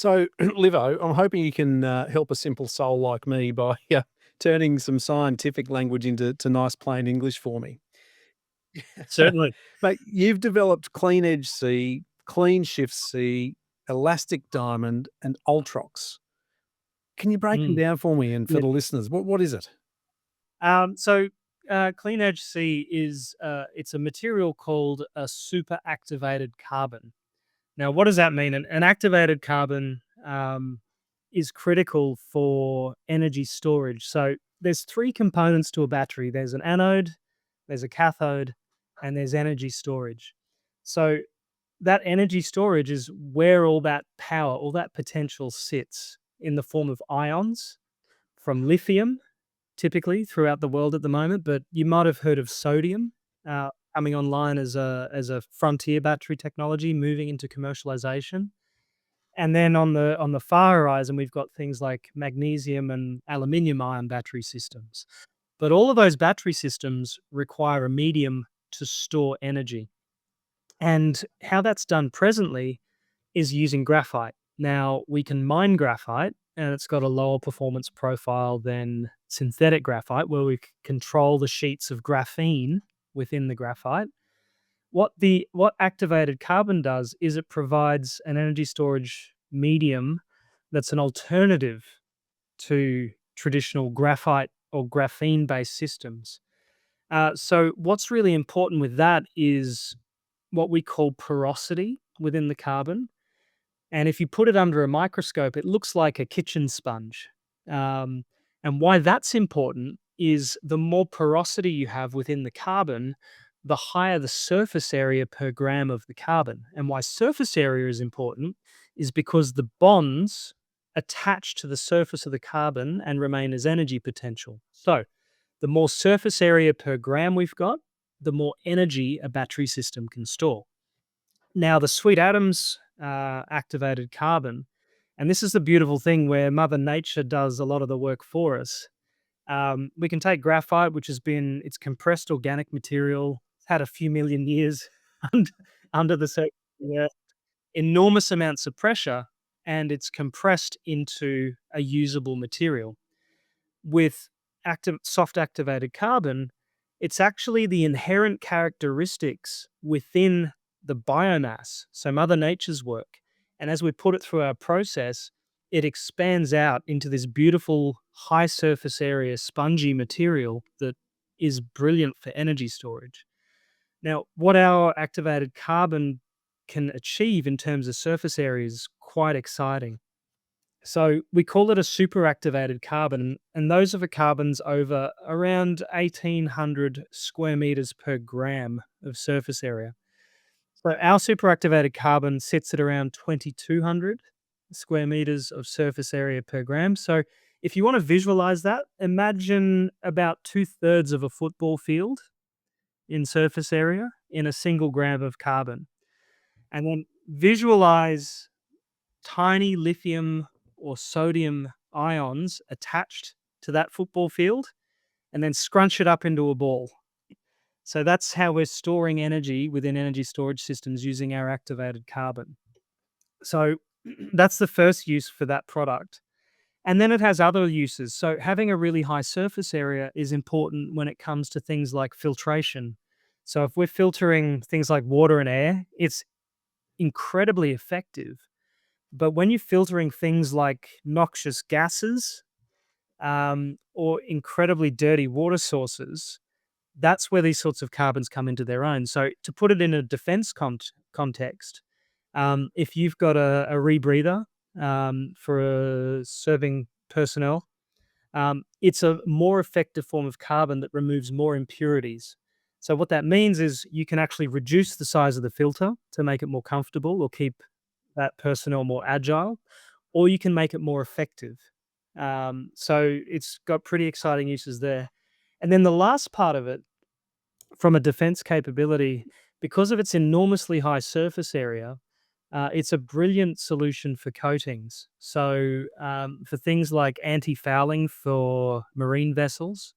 So, Livo, I'm hoping you can help a simple soul like me by turning some scientific language into nice plain English for me. Certainly. Mate, you've developed Clean Edge C, Clean Shift C, Elastic Diamond, and Ultrox. Can you break them Mm, down for me and for yeah. the listeners? What is it? Clean Edge C is it's a material called a super activated carbon. Now, what does that mean? An activated carbon is critical for energy storage. So there's three components to a battery. There's an anode, there's a cathode, and there's energy storage. So that energy storage is where all that power, all that potential sits in the form of ions from lithium typically throughout the world at the moment, but you might have heard of sodium coming online as a frontier battery technology moving into commercialization. And then on the far horizon, we've got things like magnesium and aluminium ion battery systems. But all of those battery systems require a medium to store energy. And how that's done presently is using graphite. Now, we can mine graphite, and it's got a lower performance profile than synthetic graphite, where we control the sheets of graphene within the graphite. What activated carbon does is it provides an energy storage medium that's an alternative to traditional graphite or graphene based systems. So, what's really important with that is what we call porosity within the carbon. And if you put it under a microscope, it looks like a kitchen sponge. Um, and why that's important is the more porosity you have within the carbon, the higher the surface area per gram of the carbon. And why surface area is important is because the bonds attach to the surface of the carbon and remain as energy potential. So the more surface area per gram we've got, the more energy a battery system can store. Now, the sweet atoms activated carbon, and this is the beautiful thing where Mother Nature does a lot of the work for us. We can take graphite, which has been it's compressed organic material, it's had a few million years under, under the surface of the earth, enormous amounts of pressure, and it's compressed into a usable material. With soft activated carbon, it's actually the inherent characteristics within the biomass, so Mother Nature's work. And as we put it through our process, it expands out into this beautiful high surface area spongy material that is brilliant for energy storage. Now, what our activated carbon can achieve in terms of surface area is quite exciting. So we call it a superactivated carbon, and those are the carbons over around 1,800 square meters per gram of surface area. So our superactivated carbon sits at around 2,200 square meters of surface area per gram. So if you want to visualize that, imagine about two-thirds of a football field in surface area in a single gram of carbon. And then visualize tiny lithium or sodium ions attached to that football field and then scrunch it up into a ball. So that's how we're storing energy within energy storage systems using our activated carbon. So that's the first use for that product. And then it has other uses. So having a really high surface area is important when it comes to things like filtration. So if we're filtering things like water and air, it's incredibly effective. But when you're filtering things like noxious gases or incredibly dirty water sources, that's where these sorts of carbons come into their own. So, to put it in a defense context, if you've got a rebreather for serving personnel, it's a more effective form of carbon that removes more impurities. So, what that means is you can actually reduce the size of the filter to make it more comfortable or keep that personnel more agile, or you can make it more effective. So it's got pretty exciting uses there. And then the last part of it, from a defense capability, because of its enormously high surface area, it's a brilliant solution for coatings. So for things like anti-fouling for marine vessels,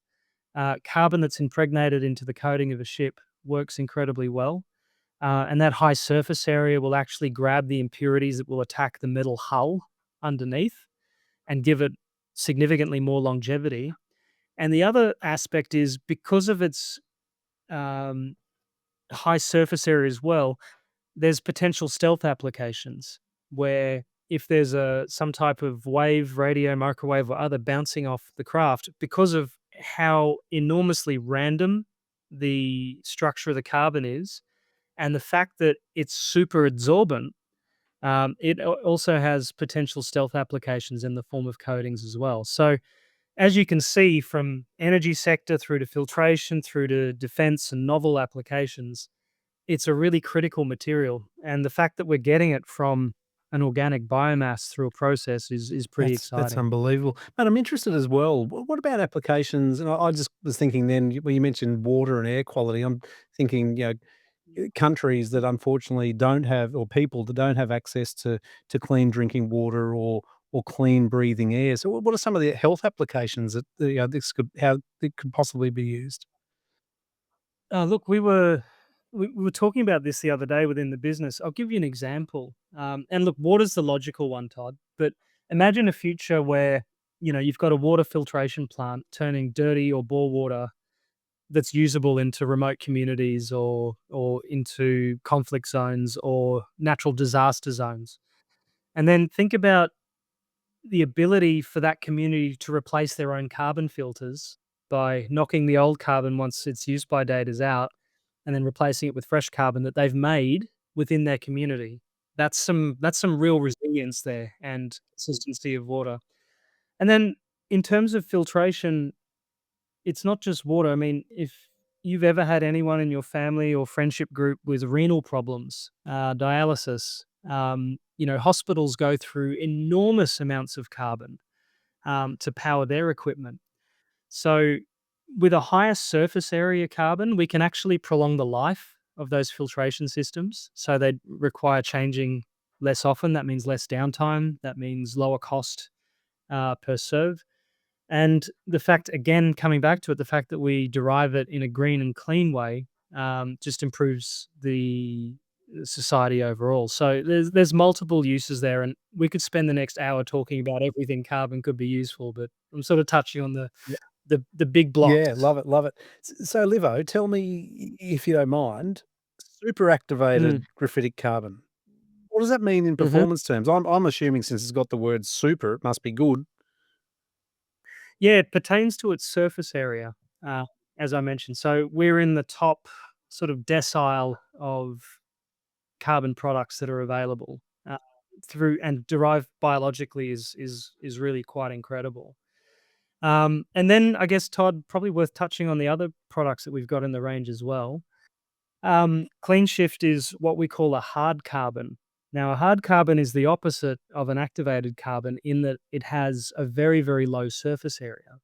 carbon that's impregnated into the coating of a ship works incredibly well. And that high surface area will actually grab the impurities that will attack the metal hull underneath and give it significantly more longevity. And the other aspect is because of its um, high surface area as well, there's potential stealth applications where if there's some type of wave, radio, microwave, or other bouncing off the craft, because of how enormously random the structure of the carbon is, and the fact that it's super adsorbent, also has potential stealth applications in the form of coatings as well. So, as you can see, from energy sector through to filtration, through to defense and novel applications, it's a really critical material, and the fact that we're getting it from an organic biomass through a process is pretty That's exciting. unbelievable. But I'm interested as well, what about applications? And I just was thinking then, when you mentioned water and air quality, I'm thinking, countries that unfortunately don't have, or people that don't have access to clean drinking water or clean breathing air. So what are some of the health applications that, this could how it could possibly be used? Look, we were talking about this the other day within the business. I'll give you an example. And look, water's the logical one, Todd. But imagine a future where you've got a water filtration plant turning dirty or bore water that's usable into remote communities or into conflict zones or natural disaster zones. And then think about the ability for that community to replace their own carbon filters by knocking the old carbon once its use by date is out and then replacing it with fresh carbon that they've made within their community. That's some real resilience there and consistency of water. And then in terms of filtration, it's not just water. I mean, if you've ever had anyone in your family or friendship group with renal problems, dialysis, hospitals go through enormous amounts of carbon to power their equipment. So, with a higher surface area carbon, we can actually prolong the life of those filtration systems. So, they require changing less often. That means less downtime. That means lower cost per serve. And the fact, again, coming back to it, the fact that we derive it in a green and clean way just improves the society overall. So there's multiple uses there, and we could spend the next hour talking about everything carbon could be used for. But I'm sort of touching on the big Yeah, blocks. love it, love it. So, Livo, tell me, if you don't mind, super Mm, activated graphitic carbon. What does that mean in mhm. performance terms? I'm assuming since it's got the word super, it must be good. Yeah, it pertains to its surface area, uh, as I mentioned. So we're in the top sort of decile of carbon products that are available through and derived biologically is really quite incredible. And then I guess Todd, probably worth touching on the other products that we've got in the range as well. Clean shift is what we call a hard carbon. Now, a hard carbon is the opposite of an activated carbon in that it has a very, very low surface area.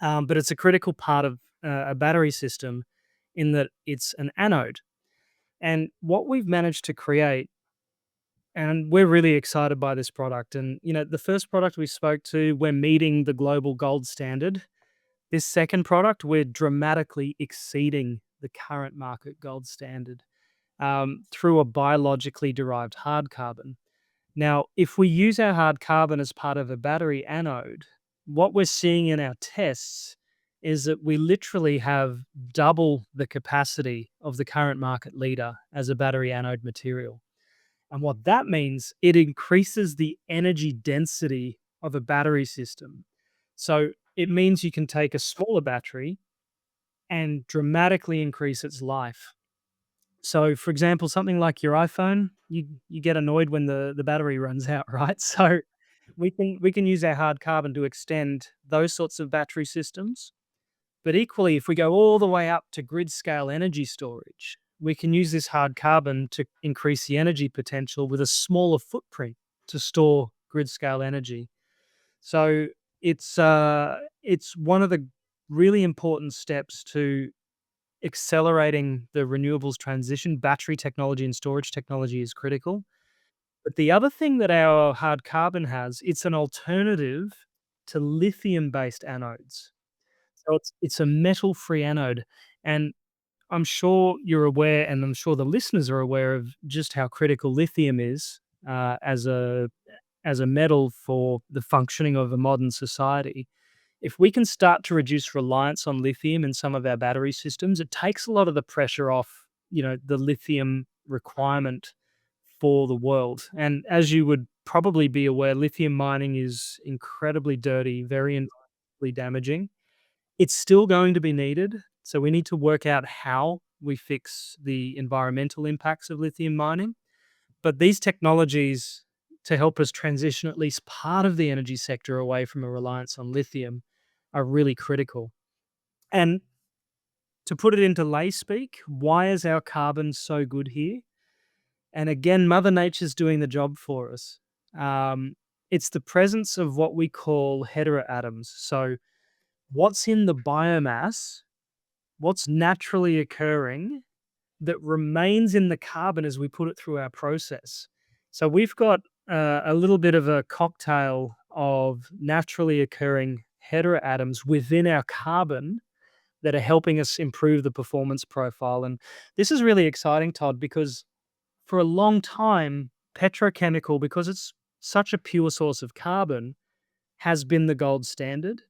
But it's a critical part of a battery system in that it's an anode. And what we've managed to create, and we're really excited by this product. And, the first product we spoke to, we're meeting the global gold standard. This second product, we're dramatically exceeding the current market gold standard through a biologically derived hard carbon. Now, if we use our hard carbon as part of a battery anode, what we're seeing in our tests is that we literally have double the capacity of the current market leader as a battery anode material. And what that means, it increases the energy density of a battery system. So it means you can take a smaller battery and dramatically increase its life. So, for example, something like your iPhone, you get annoyed when the battery runs out, right? So we can use our hard carbon to extend those sorts of battery systems. But equally, if we go all the way up to grid scale energy storage, we can use this hard carbon to increase the energy potential with a smaller footprint to store grid scale energy. So it's one of the really important steps to accelerating the renewables transition. Battery technology and storage technology is critical. But the other thing that our hard carbon has, it's an alternative to lithium-based anodes. So it's a metal-free anode, and I'm sure you're aware, and I'm sure the listeners are aware of just how critical lithium is as as a metal for the functioning of a modern society. If we can start to reduce reliance on lithium in some of our battery systems, it takes a lot of the pressure off, the lithium requirement for the world. And as you would probably be aware, lithium mining is incredibly dirty, very environmentally damaging. It's still going to be needed. So we need to work out how we fix the environmental impacts of lithium mining. But these technologies to help us transition at least part of the energy sector away from a reliance on lithium are really critical. And to put it into lay speak, why is our carbon so good here? And again, Mother Nature's doing the job for us. Um, it's the presence of what we call heteroatoms. So, what's in the biomass, what's naturally occurring that remains in the carbon as we put it through our process. So, we've got a little bit of a cocktail of naturally occurring heteroatoms within our carbon that are helping us improve the performance profile. And this is really exciting, Todd, because for a long time, petrochemical, because it's such a pure source of carbon, has been the gold standard.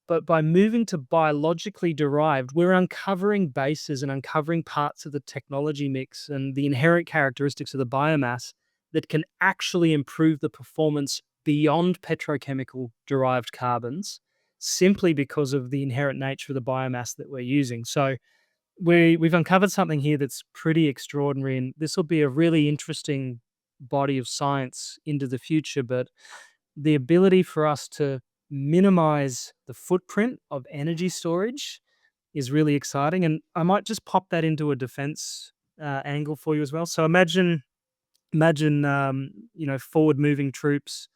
But by moving to biologically derived, we're uncovering bases and uncovering parts of the technology mix and the inherent characteristics of the biomass that can actually improve the performance beyond petrochemical derived carbons simply because of the inherent nature of the biomass that we're using. So we've uncovered something here that's pretty extraordinary, and this will be a really interesting body of science into the future. But the ability for us to minimize the footprint of energy storage is really exciting. And I might just pop that into a defense angle for you as well. So imagine forward moving troops.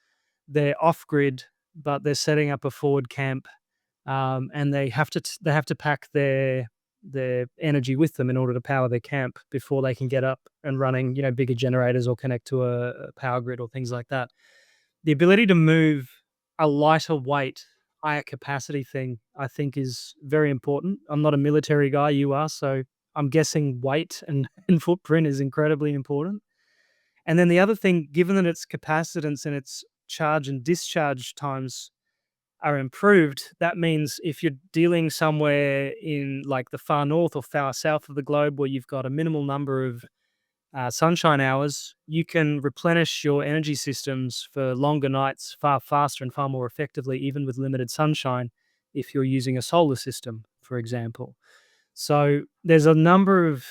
They're off grid, but they're setting up a forward camp, and they have to pack their energy with them in order to power their camp before they can get up and running, bigger generators or connect to a power grid or things like that. The ability to move a lighter weight, higher capacity thing, I think is very important. I'm not a military guy, you are, so I'm guessing weight and, and footprint is incredibly important. And then the other thing, given that its capacitance and its charge and discharge times are improved, that means if you're dealing somewhere in like the far north or far south of the globe where you've got a minimal number of sunshine hours, you can replenish your energy systems for longer nights far faster and far more effectively, even with limited sunshine, if you're using a solar system, for example. So there's a number of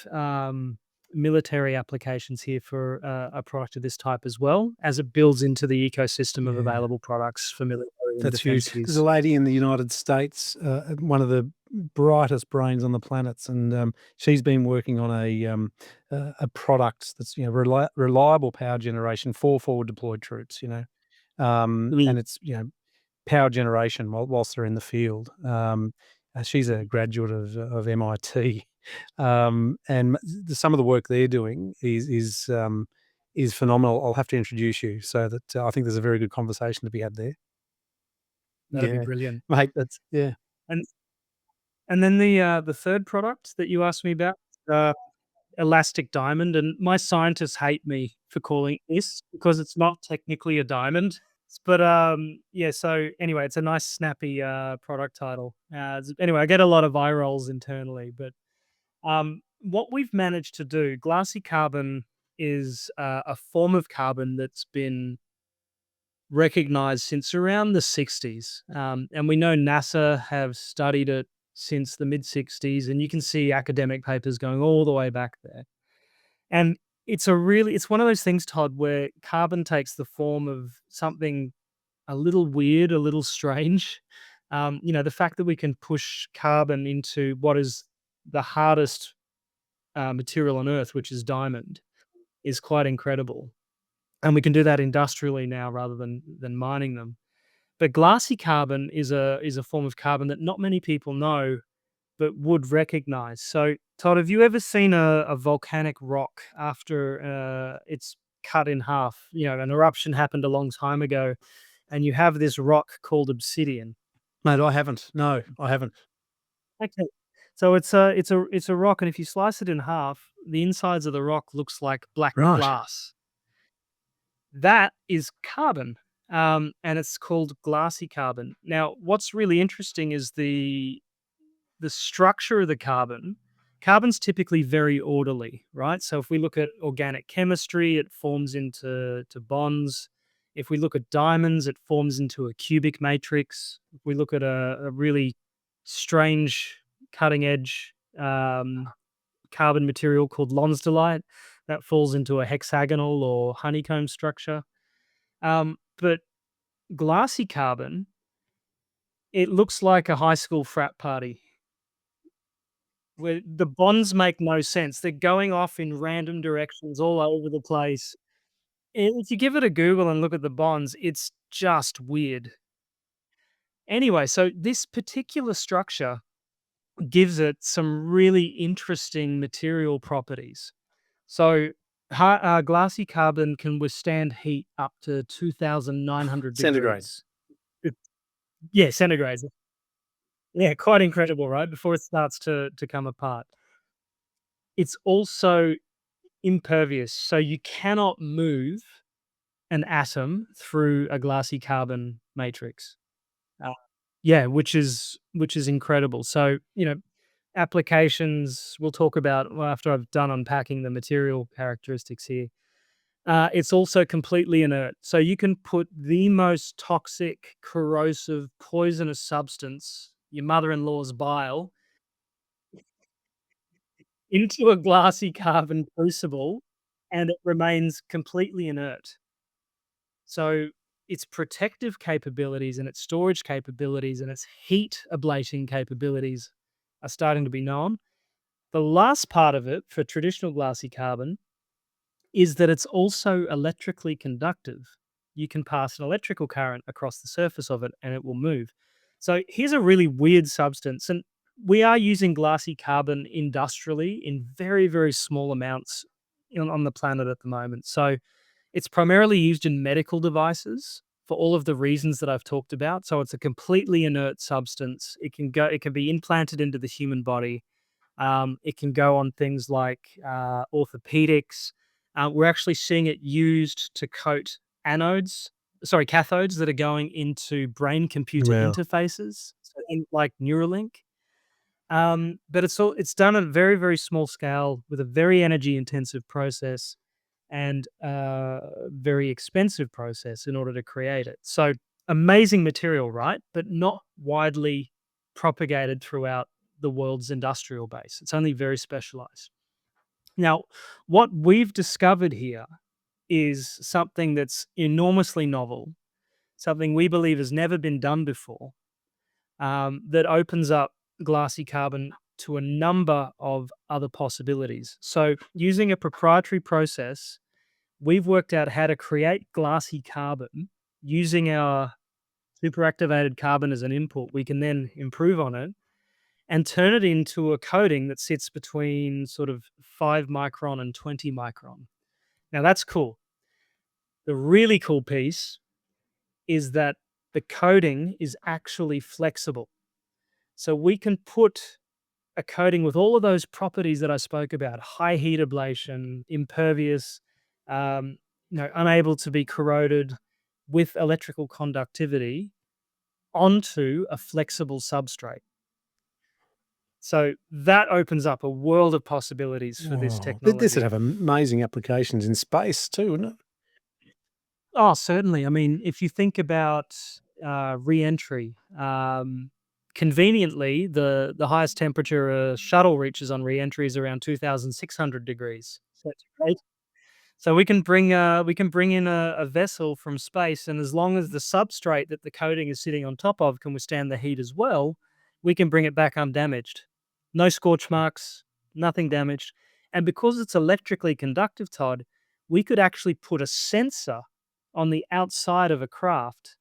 military applications here for a product of this type as well, as it builds into the ecosystem of Yeah. available products for military and That's defense huge. There's a use. lady in the United States, one of the brightest brains on the planets, and she's been working on a product that's reliable power generation for forward deployed troops. And it's power generation whilst they're in the field. She's a graduate of MIT, and some of the work they're doing is phenomenal. I'll have to introduce you so that I think there's a very good conversation to be had there. That'd be Yeah, brilliant. mate, that's yeah. And and then the third product that you asked me about, uh, elastic diamond, and my scientists hate me for calling it this because it's not technically a diamond. But yeah. So anyway, it's a nice snappy product title. Anyway, I get a lot of eye rolls internally, but what we've managed to do, glassy carbon is a form of carbon that's been recognized since around the 60s. And we know NASA have studied it since the mid 60s, and you can see academic papers going all the way back there. And it's one of those things, Todd, where carbon takes the form of something a little weird, a little strange. The fact that we can push carbon into what is the hardest material on Earth, which is diamond, is quite incredible. And we can do that industrially now rather than mining them. But glassy carbon is a form of carbon that not many people know but would recognize. So, Todd, have you ever seen a volcanic rock after it's cut in half? An eruption happened a long time ago, and you have this rock called obsidian. Mate, I haven't. No, I haven't. Okay. So it's a rock, and if you slice it in half, the insides of the rock looks like black Right. glass. That is carbon. and it's called glassy carbon. Now, what's really interesting is the structure of the carbon. Carbon's typically very orderly, right? So if we look at organic chemistry, it forms into bonds. If we look at diamonds, it forms into a cubic matrix. If we look at a really strange cutting edge carbon material called lonsdaleite, that falls into a hexagonal or honeycomb structure. But glassy carbon, it looks like a high school frat party where the bonds make no sense. They're going off in random directions all over the place. And if you give it a Google and look at the bonds, it's just weird. Anyway, so this particular structure gives it some really interesting material properties. So, glassy carbon can withstand heat up to 2,900 Centigrade. degrees. It Yeah, centigrade. Yeah, quite incredible, right? Before it starts to come apart. It's also impervious, so you cannot move an atom through a glassy carbon matrix. Uh, yeah, which is incredible. So, applications we'll talk about well, after I've done unpacking the material characteristics here. It's also completely inert. So you can put the most toxic, corrosive, poisonous substance, your mother-in-law's bile, into a glassy carbon crucible, and it remains completely inert. So its protective capabilities and its storage capabilities and its heat ablating capabilities are starting to be known. The last part of it for traditional glassy carbon is that it's also electrically conductive. You can pass an electrical current across the surface of it and it will move. So here's a really weird substance. And we are using glassy carbon industrially in very, very small amounts on the planet at the moment. So it's primarily used in medical devices for all of the reasons that I've talked about. So it's a completely inert substance. It can be implanted into the human body. It can go on things like orthopedics. We're actually seeing it used to coat cathodes that are going into brain computer Wow. interfaces, so like Neuralink. But it's done at a very, very small scale with a very energy intensive process and very expensive process in order to create it. So amazing material, right? But not widely propagated throughout the world's industrial base. It's only very specialized. Now, what we've discovered here is something that's enormously novel, something we believe has never been done before, that opens up glassy carbon to a number of other possibilities. So, using a proprietary process, we've worked out how to create glassy carbon using our superactivated carbon as an input. We can then improve on it and turn it into a coating that sits between sort of 5 micron and 20 micron. Now, that's cool. The really cool piece is that the coating is actually flexible. So we can put a coating with all of those properties that I spoke about: high heat ablation, impervious, um, unable to be corroded, with electrical conductivity onto a flexible substrate. So that opens up a world of possibilities for this Oh, this would technology. have amazing applications in space too, wouldn't it? Oh, certainly. I mean, if you think about re-entry, conveniently, the highest temperature a shuttle reaches on re-entry is around 2,600 degrees centigrade. So we can bring in a vessel from space, and as long as the substrate that the coating is sitting on top of can withstand the heat as well, we can bring it back undamaged. No scorch marks, nothing damaged. And because it's electrically conductive, Todd, we could actually put a sensor on the outside of a craft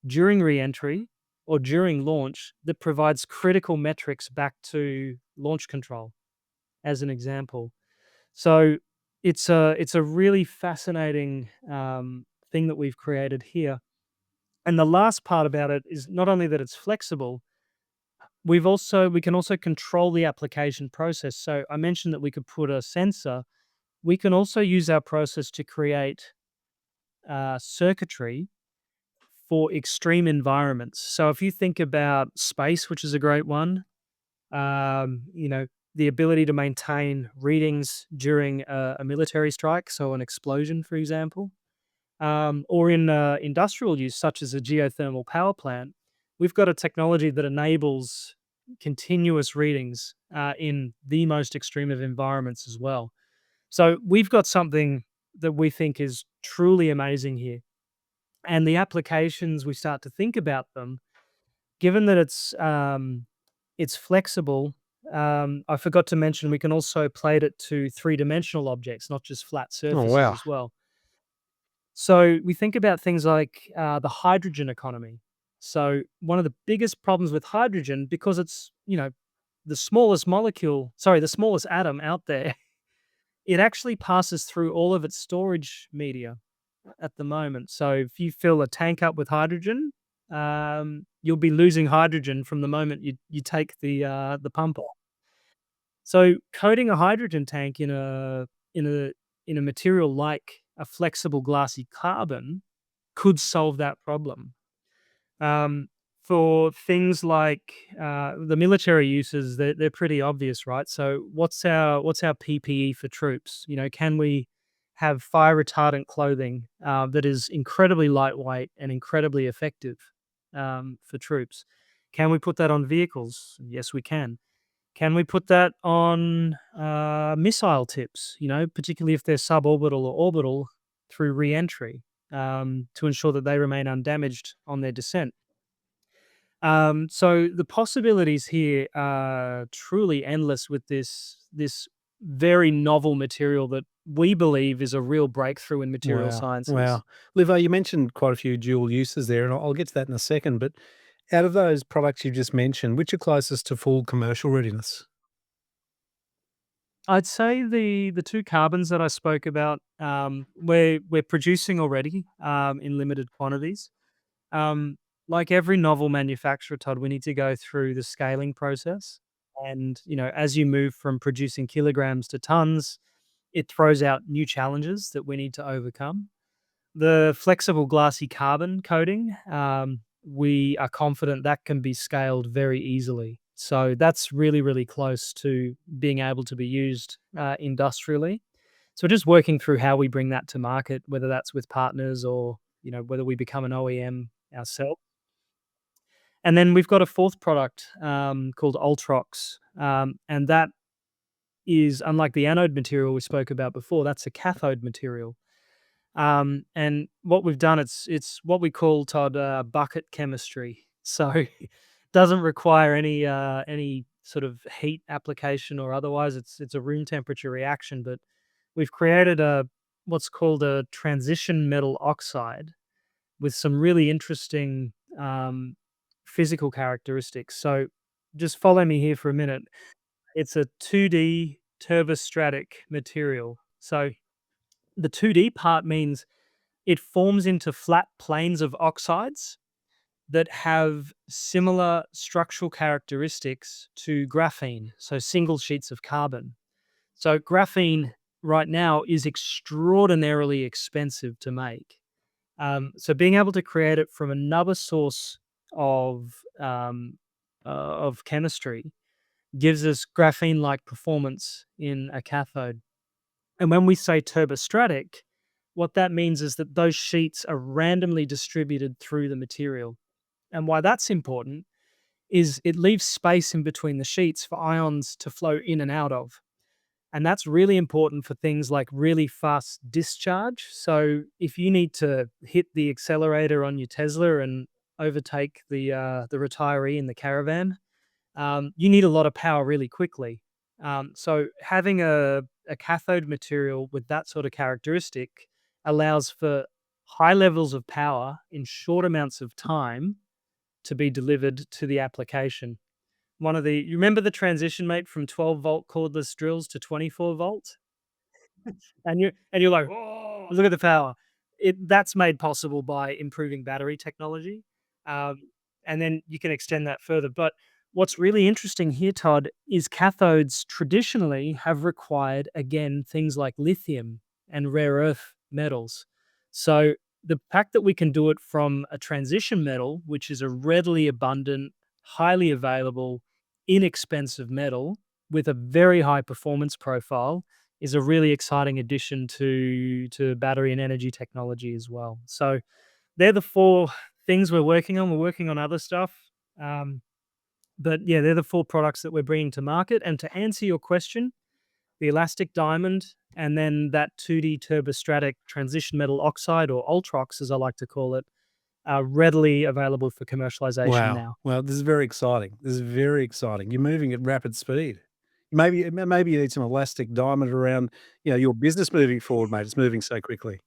during re-entry or during launch that provides critical metrics back to launch control, as an example. So it's a really fascinating thing that we've created here. And the last part about it is not only that it's flexible, we can also control the application process. So I mentioned that we could put a sensor. We can also use our process to create circuitry for extreme environments. So if you think about space, which is a great one, you know, the ability to maintain readings during a military strike, so an explosion, for example, or in industrial use, such as a geothermal power plant, we've got a technology that enables continuous readings in the most extreme of environments as well. So we've got something that we think is truly amazing here. And the applications we start to think about them, given that it's flexible. I forgot to mention we can also plate it to three-dimensional objects, not just flat Oh, surfaces wow. as well. So we think about things like the hydrogen economy. So one of the biggest problems with hydrogen, because it's the smallest molecule, sorry, the smallest atom out there, it actually passes through all of its storage media at the moment. So if you fill a tank up with hydrogen, you'll be losing hydrogen from the moment you take the pump off. So coating a hydrogen tank in a in a material like a flexible glassy carbon could solve that problem. Um, for things like the military uses, they're pretty obvious, right? So what's our PPE for troops? Can we have fire retardant clothing that is incredibly lightweight and incredibly effective for troops? Can we put that on vehicles? Yes, we can. Can we put that on missile tips? Particularly if they're suborbital or orbital through re-entry to ensure that they remain undamaged on their descent. So the possibilities here are truly endless with this very novel material that we believe is a real breakthrough in material Wow. sciences. Wow. Livo, you mentioned quite a few dual uses there, and I'll get to that in a second. But out of those products you just mentioned, which are closest to full commercial readiness? I'd say the two carbons that I spoke about, we're producing already in limited quantities. Um, like every novel manufacturer, Todd, we need to go through the scaling process. And as you move from producing kilograms to tons, it throws out new challenges that we need to overcome. The flexible glassy carbon coating, we are confident that can be scaled very easily. So that's really, really close to being able to be used industrially. So we're just working through how we bring that to market, whether that's with partners or whether we become an OEM ourselves. And then we've got a fourth product called Ultrox, and that is unlike the anode material we spoke about before. That's a cathode material. And what we've done, it's what we call, Todd, bucket chemistry. So doesn't require any sort of heat application or otherwise. It's a room temperature reaction, but we've created a what's called a transition metal oxide with some really interesting physical characteristics. So just follow me here for a minute. It's a 2D turbostratic material. So the 2D part means it forms into flat planes of oxides that have similar structural characteristics to graphene, so single sheets of carbon. So graphene right now is extraordinarily expensive to make. So being able to create it from another source of of chemistry gives us graphene-like performance in a cathode. And when we say turbostratic, what that means is that those sheets are randomly distributed through the material. And why that's important is it leaves space in between the sheets for ions to flow in and out of. And that's really important for things like really fast discharge. So if you need to hit the accelerator on your Tesla and overtake the retiree in the caravan, you need a lot of power really quickly. So having a cathode material with that sort of characteristic allows for high levels of power in short amounts of time to be delivered to the application. You remember the transition, mate, from 12-volt cordless drills to 24-volt? And you're like, "Oh, look at the power." That's made possible by improving battery technology, um, and then you can extend that further. But what's really interesting here, Todd, is cathodes traditionally have required, again, things like lithium and rare earth metals. So The fact that we can do it from a transition metal, which is a readily abundant, highly available, inexpensive metal with a very high performance profile is a really exciting addition to battery and energy technology as well. So they're the 4 things we're working on. We're working on other stuff, um, but yeah, they're the 4 products that we're bringing to market. And to answer your question, the elastic diamond, and then that 2D turbostratic transition metal oxide, or Ultrox as I like to call it, are readily available for commercialization Wow. now. Well, this is very exciting. This is very exciting. You're moving at rapid speed. Maybe you need some elastic diamond around, your business moving forward, mate. It's moving so quickly.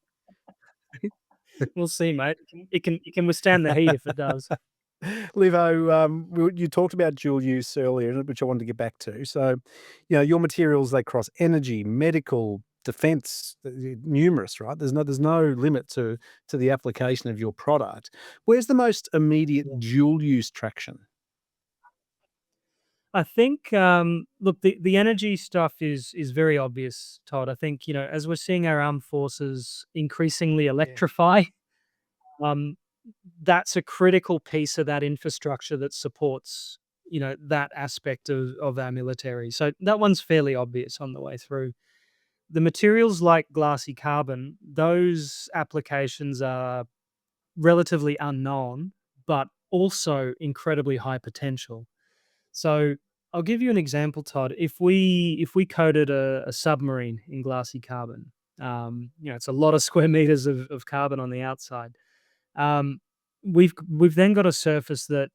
We'll see, mate. It can withstand the heat if it does. Livo, you talked about dual use earlier, which I wanted to get back to. So, your materials, they cross energy, medical, defense, numerous, right? There's no limit to the application of your product. Where's the most immediate Yeah. dual use traction? I think, look, the energy stuff is very obvious, Todd. I think, as we're seeing our armed forces increasingly Yeah. electrify, um, that's a critical piece of that infrastructure that supports, that aspect of our military. So that one's fairly obvious on the way through. The materials like glassy carbon, those applications are relatively unknown, but also incredibly high potential. So I'll give you an example, Todd. If we coated a submarine in glassy carbon, it's a lot of square meters of carbon on the outside. Um, we've then got a surface that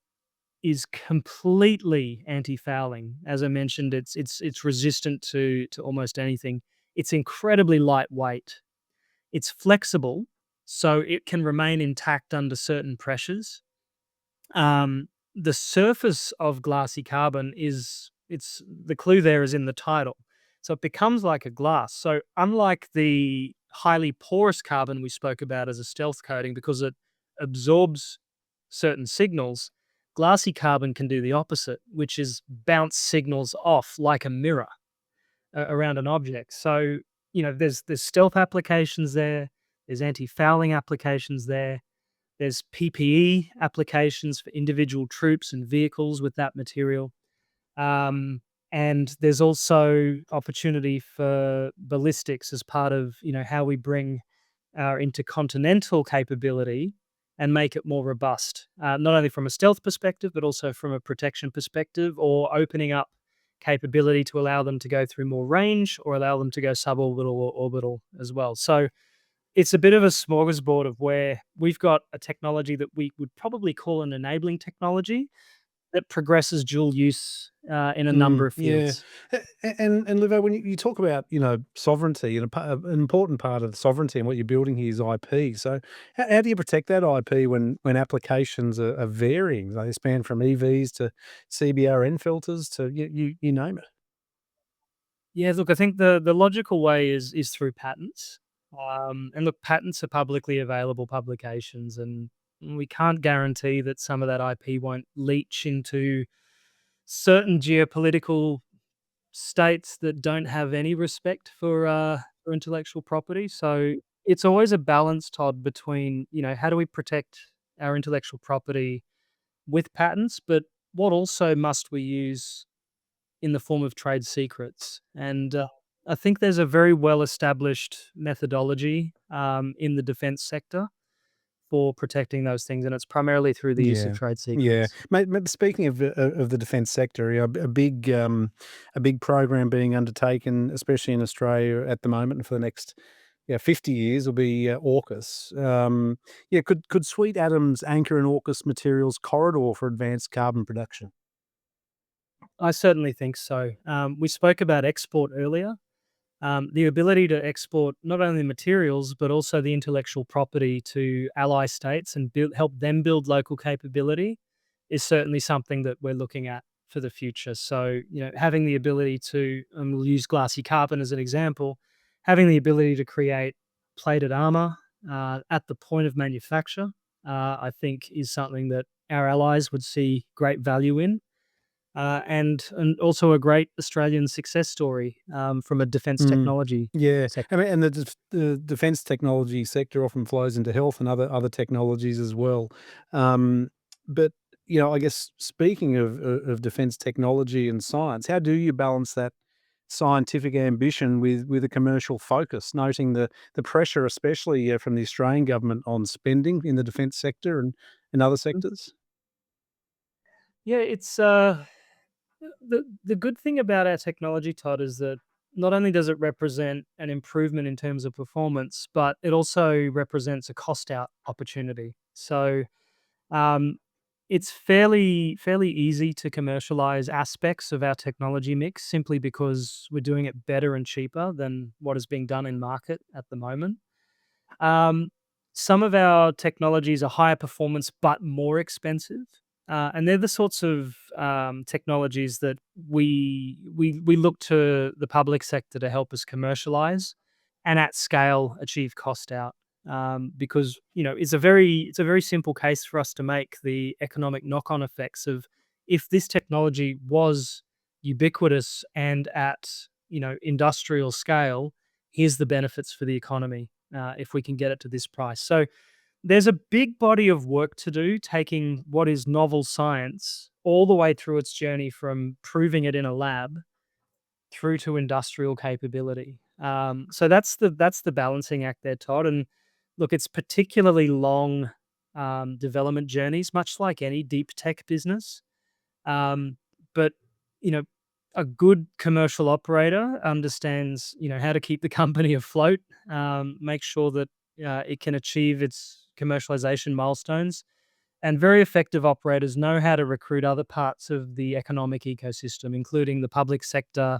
is completely anti-fouling. As I mentioned, it's resistant to almost anything. It's incredibly lightweight. It's flexible, so it can remain intact under certain pressures. The surface of glassy carbon is it's the clue there is in the title. So it becomes like a glass. So unlike the highly porous carbon we spoke about as a stealth coating, because it absorbs certain signals, glassy carbon can do the opposite, which is bounce signals off like a mirror around an object. So, there's stealth applications there, there's anti-fouling applications there, there's PPE applications for individual troops and vehicles with that material. Um, and there's also opportunity for ballistics as part of, how we bring our intercontinental capability and make it more robust, not only from a stealth perspective, but also from a protection perspective, or opening up capability to allow them to go through more range or allow them to go suborbital or orbital as well. So it's a bit of a smorgasbord of where we've got a technology that we would probably call an enabling technology that progresses dual use in a number of Yeah. fields. And Livo, when you talk about, sovereignty, and an important part of sovereignty and what you're building here is IP. So how do you protect that IP when applications are varying? They span from EVs to CBRN filters to you name it. Yeah, look, I think the logical way is through patents. And look, patents are publicly available publications, and we can't guarantee that some of that IP won't leach into certain geopolitical states that don't have any respect for intellectual property. So it's always a balance, Todd, between, how do we protect our intellectual property with patents, but what also must we use in the form of trade secrets? And I think there's a very well established methodology in the defense sector for protecting those things, and it's primarily through the use of Yeah, trade yeah. secrets. Mate, speaking of the defence sector, a big program being undertaken, especially in Australia at the moment and for the next 50 years, will be AUKUS. Could Sweet Atoms anchor an AUKUS materials corridor for advanced carbon production? I certainly think so. We spoke about export earlier. The ability to export not only materials but also the intellectual property to ally states and help them build local capability is certainly something that we're looking at for the future. So, having the ability to, and we'll use glassy carbon as an example, having the ability to create plated armor at the point of manufacture, I think is something that our allies would see great value in. and also a great Australian success story from a defence Mm. technology Yeah, I sector. mean, and the defense technology sector often flows into health and other technologies as well. Um, but, I guess speaking of defense technology and science, how do you balance that scientific ambition with a commercial focus, noting the pressure, especially, from the Australian government on spending in the defense sector and other sectors? Yeah, it's the good thing about our technology, Todd, is that not only does it represent an improvement in terms of performance, but it also represents a cost out opportunity. So um, it's fairly easy to commercialize aspects of our technology mix simply because we're doing it better and cheaper than what is being done in market at the moment. Um, some of our technologies are higher performance but more expensive, and they're the sorts of technologies that we look to the public sector to help us commercialize and at scale achieve cost out. Because it's a very simple case for us to make the economic knock on effects of if this technology was ubiquitous and at industrial scale, here's the benefits for the economy if we can get it to this price. So there's a big body of work to do, taking what is novel science all the way through its journey from proving it in a lab through to industrial capability. So that's the balancing act there, Todd. And look, it's particularly long development journeys, much like any deep tech business. Um, but you know, a good commercial operator understands how to keep the company afloat, make sure that it can achieve its commercialization milestones, and very effective operators know how to recruit other parts of the economic ecosystem, including the public sector,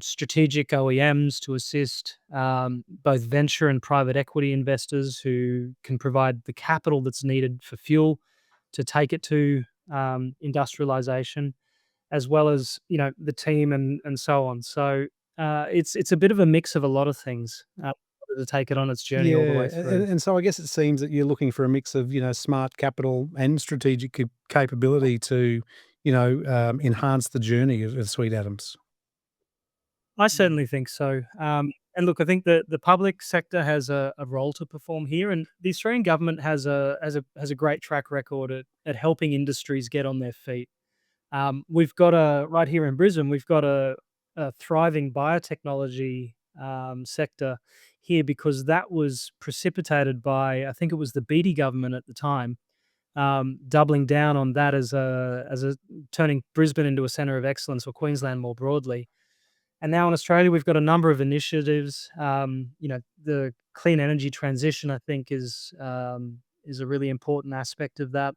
strategic OEMs to assist, both venture and private equity investors who can provide the capital that's needed for fuel to take it to industrialization, as well as the team and so on. So it's a bit of a mix of a lot of things to take it on its journey Yeah, all the way through. and so I guess it seems that you're looking for a mix of, smart capital and strategic capability to, enhance the journey of Sweet Adams. I certainly think so. And look, I think the public sector has a role to perform here, and the Australian government has a great track record at helping industries get on their feet. We've got a right here in Brisbane. We've got a thriving biotechnology sector here because that was precipitated by I think it was the Beattie government at the time, doubling down on that as a turning Brisbane into a centre of excellence for Queensland more broadly. And now in Australia, we've got a number of initiatives. The clean energy transition, I think, is a really important aspect of that.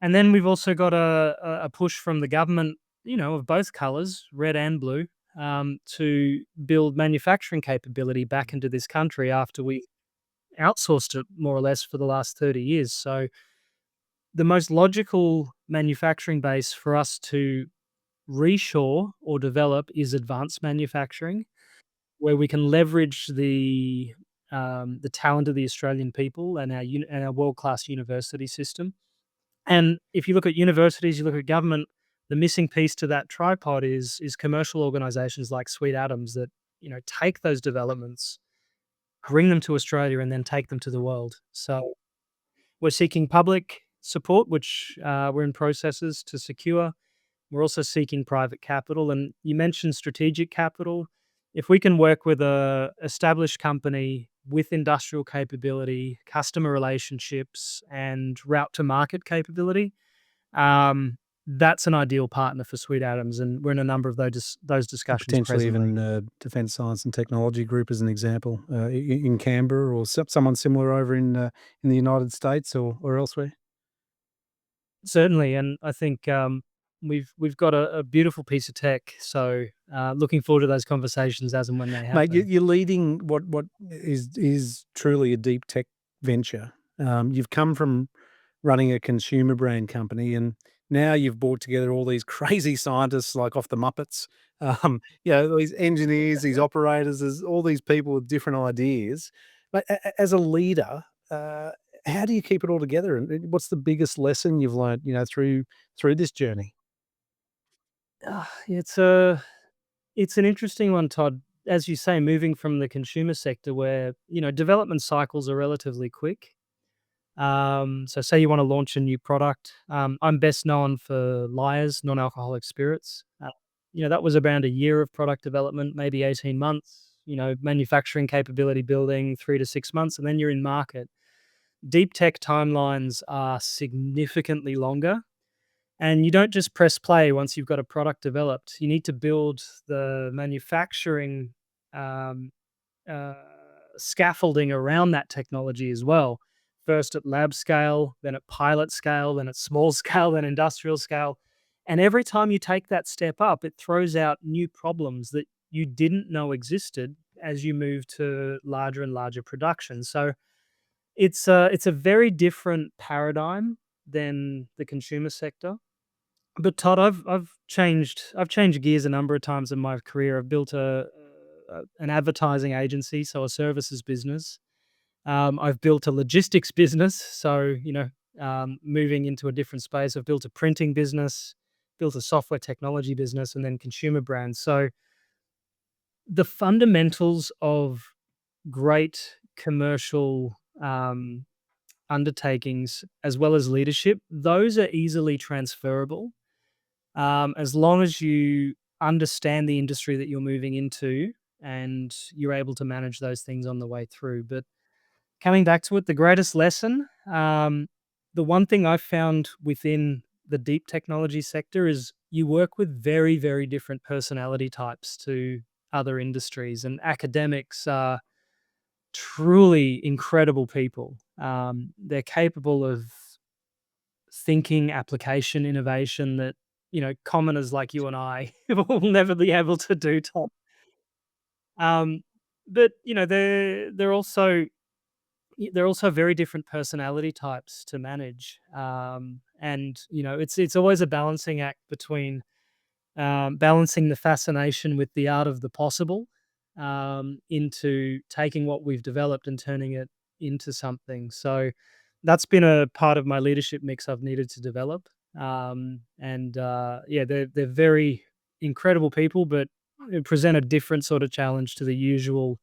And then we've also got a push from the government, of both colours, red and blue, to build manufacturing capability back into this country after we outsourced it more or less for the last 30 years. So the most logical manufacturing base for us to reshore or develop is advanced manufacturing, where we can leverage the talent of the Australian people and our world class university system. And if you look at universities, you look at government, the missing piece to that tripod is commercial organisations like Sweet Adams that take those developments, bring them to Australia, and then take them to the world. So we're seeking public support, which we're in processes to secure. We're also seeking private capital, and you mentioned strategic capital. If we can work with a established company with industrial capability, customer relationships, and route to market capability, that's an ideal partner for Sweet Adams, and we're in a number of those Or discussions potentially presently. even Defence Science and Technology Group as an example, in Canberra or someone similar over in the United States or elsewhere. Certainly, and I think we've got a beautiful piece of tech. So looking forward to those conversations as and when they Mate, happen. you're leading what is truly a deep tech venture. You've come from running a consumer brand company, and now you've brought together all these crazy scientists like off the Muppets. These engineers, these operators, there's all these people with different ideas. But as a leader, how do you keep it all together? And what's the biggest lesson you've learned, through this journey? It's an interesting one, Todd. As you say, moving from the consumer sector where, development cycles are relatively quick. So say you wanna launch a new product. I'm best known for Lyre's non-alcoholic spirits. That was around a year of product development, maybe 18 months, manufacturing capability building 3 to 6 months, and then you're in market. Deep tech timelines are significantly longer, and you don't just press play once you've got a product developed. You need to build the manufacturing, um, uh, scaffolding around that technology as well. First at lab scale, then at pilot scale, then at small scale, then industrial scale. And every time you take that step up, it throws out new problems that you didn't know existed as you move to larger and larger production. So it's a very different paradigm than the consumer sector. But Todd, I've changed gears a number of times in my career. I've built an advertising agency, so a services business. I've built a logistics business, so moving into a different space. I've built a printing business, built a software technology business, and then consumer brands. So the fundamentals of great commercial undertakings, as well as leadership, those are easily transferable as long as you understand the industry that you're moving into and you're able to manage those things on the way through. But coming back to it, the greatest lesson, the one thing I've found within the deep technology sector is you work with very, very different personality types to other industries, and academics are truly incredible people. They're capable of thinking, application, innovation that commoners like you and I will never be able to do. Tom. Um, but they're also very different personality types to manage, and it's always a balancing act between balancing the fascination with the art of the possible, into taking what we've developed and turning it into something. So that's been a part of my leadership mix I've needed to develop. And yeah, they're very incredible people, but present a different sort of challenge to the usual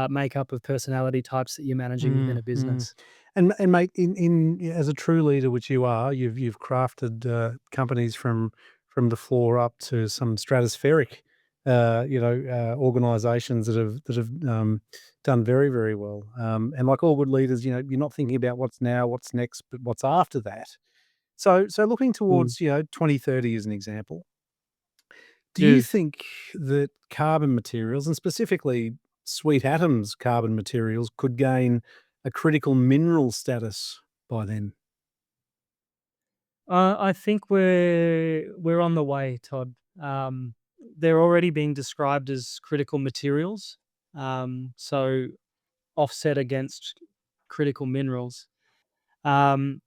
makeup of personality types that you're managing within Mm, a mm. business. And mate, as a true leader, which you are, you've crafted companies from the floor up to some stratospheric, organisations that have done very very well. And like all good leaders, you're not thinking about what's now, what's next, but what's after that. So looking Mm. towards 2030 as an example, do you Yeah. think that carbon materials, and specifically sweet atoms carbon materials, could gain a critical mineral status by then? I think we're on the way, Todd. Um, they're already being described as critical materials, so offset against critical minerals. Um,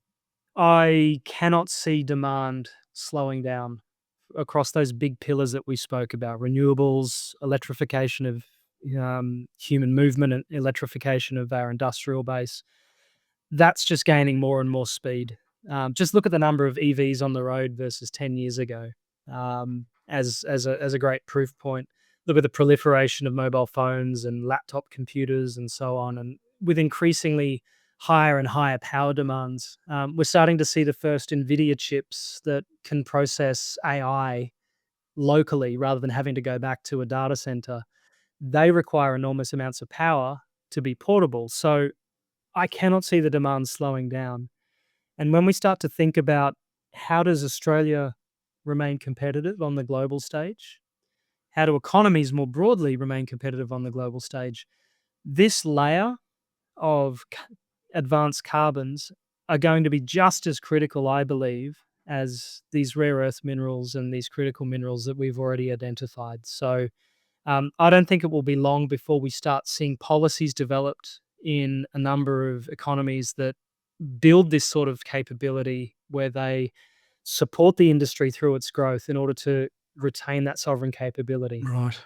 I cannot see demand slowing down across those big pillars that we spoke about: renewables, electrification of human movement, and electrification of our industrial base. That's just gaining more and more speed. Just look at the number of EVs on the road versus 10 years ago, as a great proof point. Look at the proliferation of mobile phones and laptop computers and so on, and with increasingly higher and higher power demands, we're starting to see the first NVIDIA chips that can process AI locally rather than having to go back to a data center. They require enormous amounts of power to be portable. So I cannot see the demand slowing down. And when we start to think about how does Australia remain competitive on the global stage? How do economies more broadly remain competitive on the global stage? This layer of advanced carbons are going to be just as critical, I believe, as these rare earth minerals and these critical minerals that we've already identified. So I don't think it will be long before we start seeing policies developed in a number of economies that build this sort of capability where they support the industry through its growth in order to retain that sovereign capability. Right.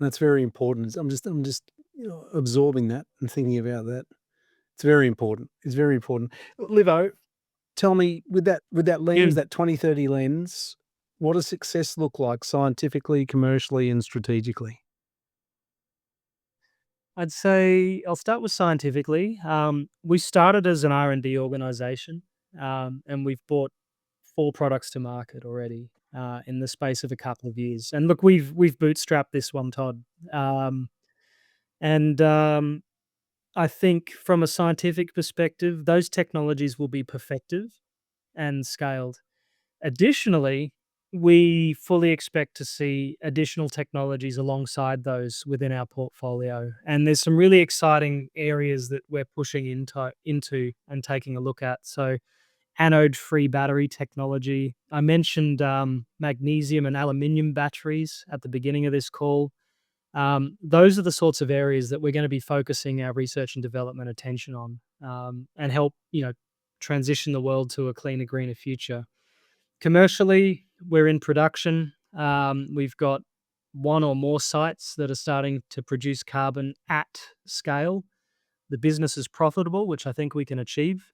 That's very important. I'm just absorbing that and thinking about that. It's very important. It's very important. Livo, tell me, with that Yeah. lens, that 2030 lens, what does success look like scientifically, commercially, and strategically? I'd say I'll start with scientifically. We started as an R&D organization, and we've brought 4 products to market already, in the space of a couple of years. And look, we've bootstrapped this one, Todd. Um, and I think from a scientific perspective, those technologies will be perfected and scaled. Additionally, we fully expect to see additional technologies alongside those within our portfolio. And there's some really exciting areas that we're pushing into and taking a look at. So, anode-free battery technology. I mentioned magnesium and aluminium batteries at the beginning of this call. Those are the sorts of areas that we're going to be focusing our research and development attention on, and help transition the world to a cleaner, greener future. Commercially, we're in production. We've got one or more sites that are starting to produce carbon at scale. The business is profitable, which I think we can achieve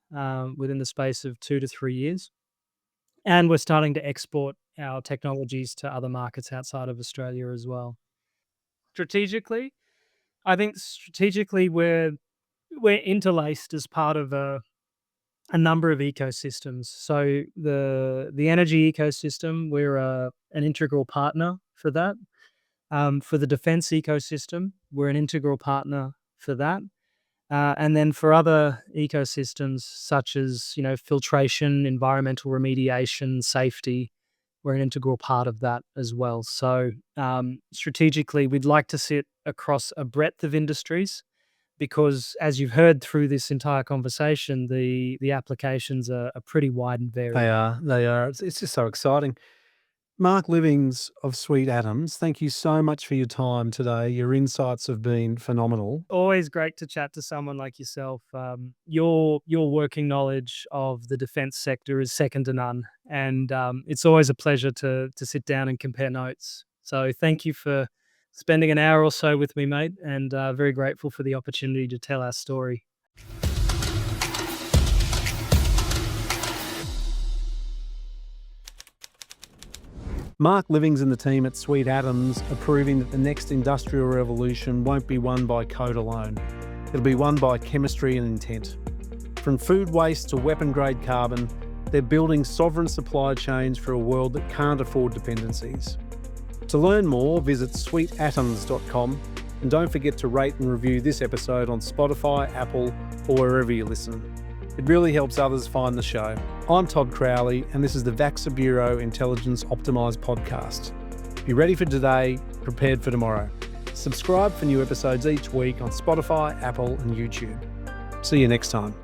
within the space of 2 to 3 years. And we're starting to export our technologies to other markets outside of Australia as well. Strategically, I think strategically we're interlaced as part of a number of ecosystems. So the energy ecosystem, we're an integral partner for that. For the defense ecosystem, we're an integral partner for that. And then for other ecosystems such as filtration, environmental remediation, safety, we're an integral part of that as well. So strategically, we'd like to sit across a breadth of industries because, as you've heard through this entire conversation, the applications are pretty wide and They varied. are. They are. It's just so exciting. Mark Livings of Sweet Atoms, thank you so much for your time today. Your insights have been phenomenal. Always great to chat to someone like yourself. Your working knowledge of the defense sector is second to none, and it's always a pleasure to sit down and compare notes. So thank you for spending an hour or so with me, mate, and very grateful for the opportunity to tell our story. Mark Livings and the team at Sweet Atoms are proving that the next industrial revolution won't be won by code alone. It'll be won by chemistry and intent. From food waste to weapon-grade carbon, they're building sovereign supply chains for a world that can't afford dependencies. To learn more, visit sweetatoms.com and don't forget to rate and review this episode on Spotify, Apple, or wherever you listen. It really helps others find the show. I'm Todd Crowley, and this is the Vaxa Bureau Intelligence Optimised podcast. Be ready for today, prepared for tomorrow. Subscribe for new episodes each week on Spotify, Apple, and YouTube. See you next time.